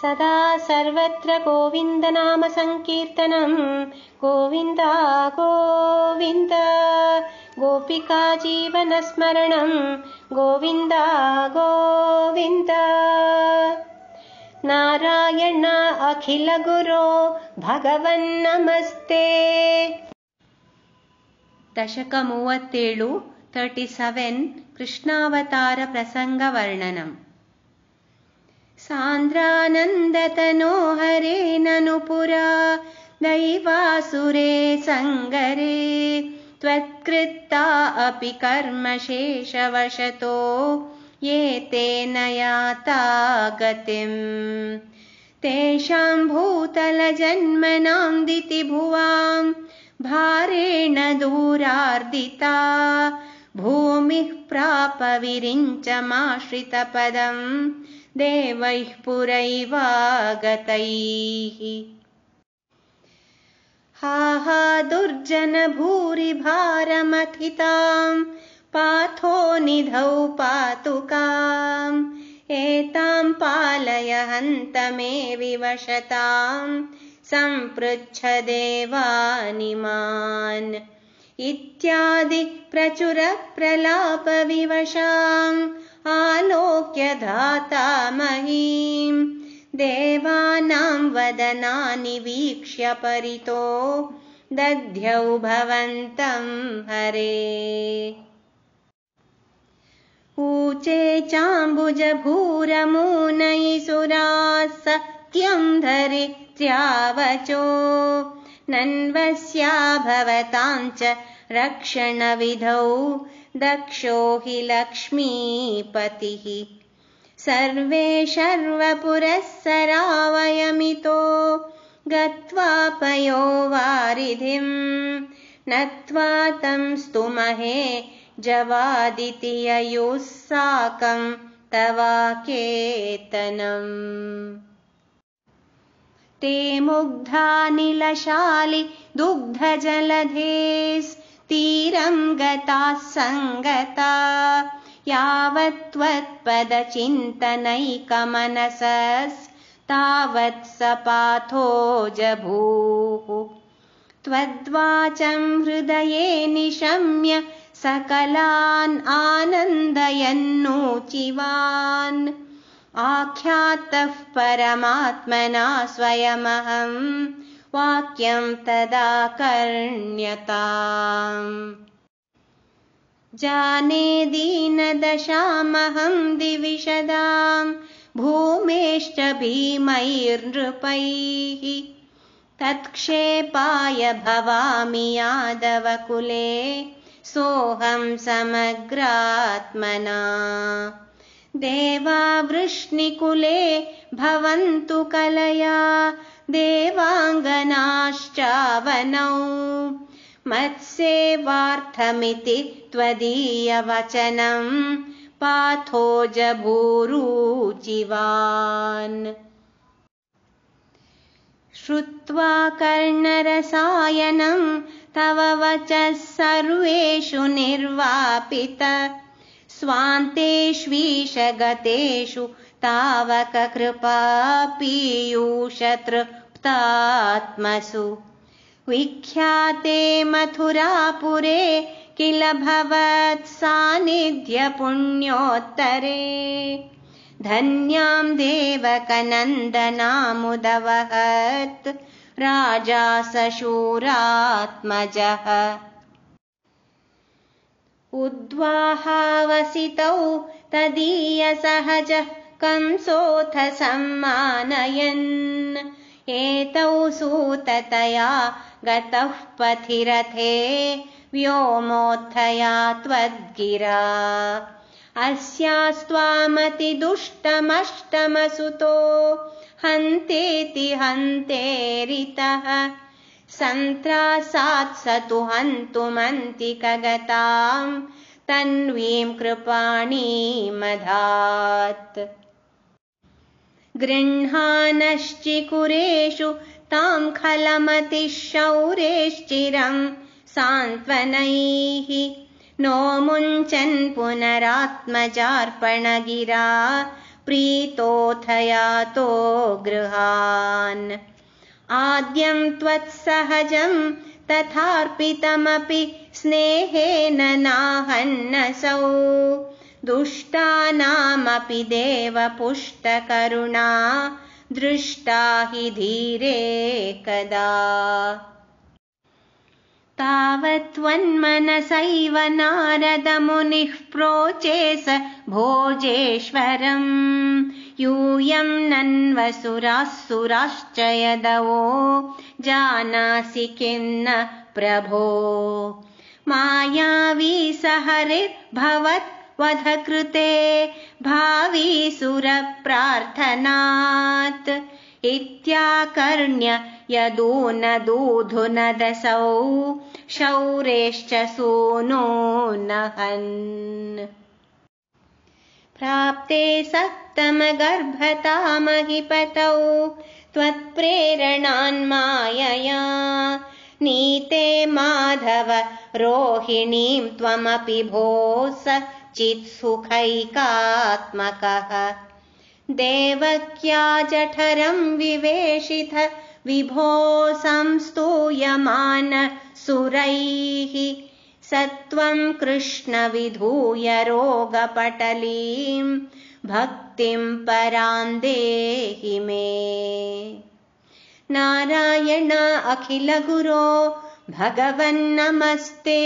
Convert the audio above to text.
सदा सर्वत्र गोविन्दनाम संकीर्तनं गोविन्द गोविन्द गोपिका जीवनस्मरणं गोविन्द गोविन्द नारायण अखिल गुरो भगवन्नमस्ते। दशक 37 37 कृष्णावतार प्रसंग वर्णनम्। सान्द्रानन्दतनो हरे ननु पुरा दैवासुरे संगरे त्वत्कृता अपि कर्मशेषवशतो ये तेन याता गतिम् तेषां भूतलजन्मनां दितिभुवां भारेण दूरार्दिता भूमिः प्राप विरिञ्चमाश्रितपदम् देवैः पुरैवागतैः। हा हा दुर्जन भूरि भारमथितां पाथो निधौ पातुकाम् एतां पालय हन्त मे विवशतां सम्पृच्छ देवानिमान् इत्यादि प्रचुर प्रलाप विवशाम् आलोक्य धाता महीम् देवानां वदनानि वीक्ष्य परितो दध्यौ भवन्तं हरे। ऊचे चाम्बुजभूरमूनैः सत्यं धरित्र्यावचो नन्वस्या भवतां च रक्षणविधौ दक्षो हि लक्ष्मीपतिः सर्वे शर्वपुरःसरा वयमितो गत्वा पयोवारिधिं नत्वा तं स्तुमहे जवादिति ययुः साकं तवाकेतनम्। ते मुग्धानिलशालि दुग्धजलधेस्तीरं गताः सङ्गता यावत्त्वत्पदचिन्तनैकमनसस्तावत् सपाथो जभूः त्वद्वाचं हृदये निशम्य सकलान् आनन्दयन्नूचिवान् आख्यातः परमात्मना स्वयमहं वाक्यं तदाकर्ण्यताम्। जाने दीनदशामहं दिविशदां भूमेश्च भीमैर्नृपैः तत्क्षेपाय भवामि यादवकुले सोऽहं समग्रात्मना। देवावृष्णिकुले भवन्तु कलया देवाङ्गनाश्चावनौ मत्सेवार्थमिति त्वदीयवचनं पाथो जभूरुचिवान्। श्रुत्वा कर्णरसायनं तव वचः सर्वेषु निर्वापित स्वान्तेष्वीशगतेषु तावक कृपा पीयूषतृप्तात्मसु विख्याते मथुरापुरे किल भवत्सान्निध्य पुण्योत्तरे धन्यां देवकनन्दनामुदवहत् राजा सशूरात्मजः। उद्वाहावसितौ तदीयसहजः कंसोऽथ सम्मानयन् एतौ सूततया गतः पथिरथे व्योमोत्थया त्वद्गिरा अस्यास्त्वामतिदुष्टमष्टमसुतो हन्तेति हन्तेरितः सन्त्रासात् स तु हन्तुमन्तिकगतां तन्वीं कृपाणीमधात्। गृह्णानश्चिकुरेषु तां खलमतिः शौरेश्चिरं सान्त्वनैः नो मुञ्चन् पुनरात्मजार्पणगिरा प्रीतोऽथ यातो गृहान् आद्यं त्वत्सहजं तथार्पितमपि स्नेहेन नाहन्नसौ दुष्टानामपि देवपुष्टकरुणा दृष्टा हि धीरे कदा तावत्त्वन्मनसैव नारदमुनिः प्रोचे स भोजेश्वरम् यूयं नन्वसुराः यदवो जानासि किं न प्रभो मायावी सहरिर्भवद्वधकृते भावी सुरप्रार्थनात् इत्याकर्ण्य यदूनदूधुनदसौ शौरेश्च सूनूनहन् प्राप्ते सप्तमगर्भतामहिपतौ त्वत्प्रेरणान्मायया नीते माधव रोहिणीं त्वमपि भोः स चित्सुखैकात्मकः देवक्या जठरं विवेशिथ विभो संस्तूयमान सुरैः सत्वं कृष्ण विधूय रोगपटलीं भक्तिं परां देहि मे नारायण अखिल गुरो भगवन् नमस्ते।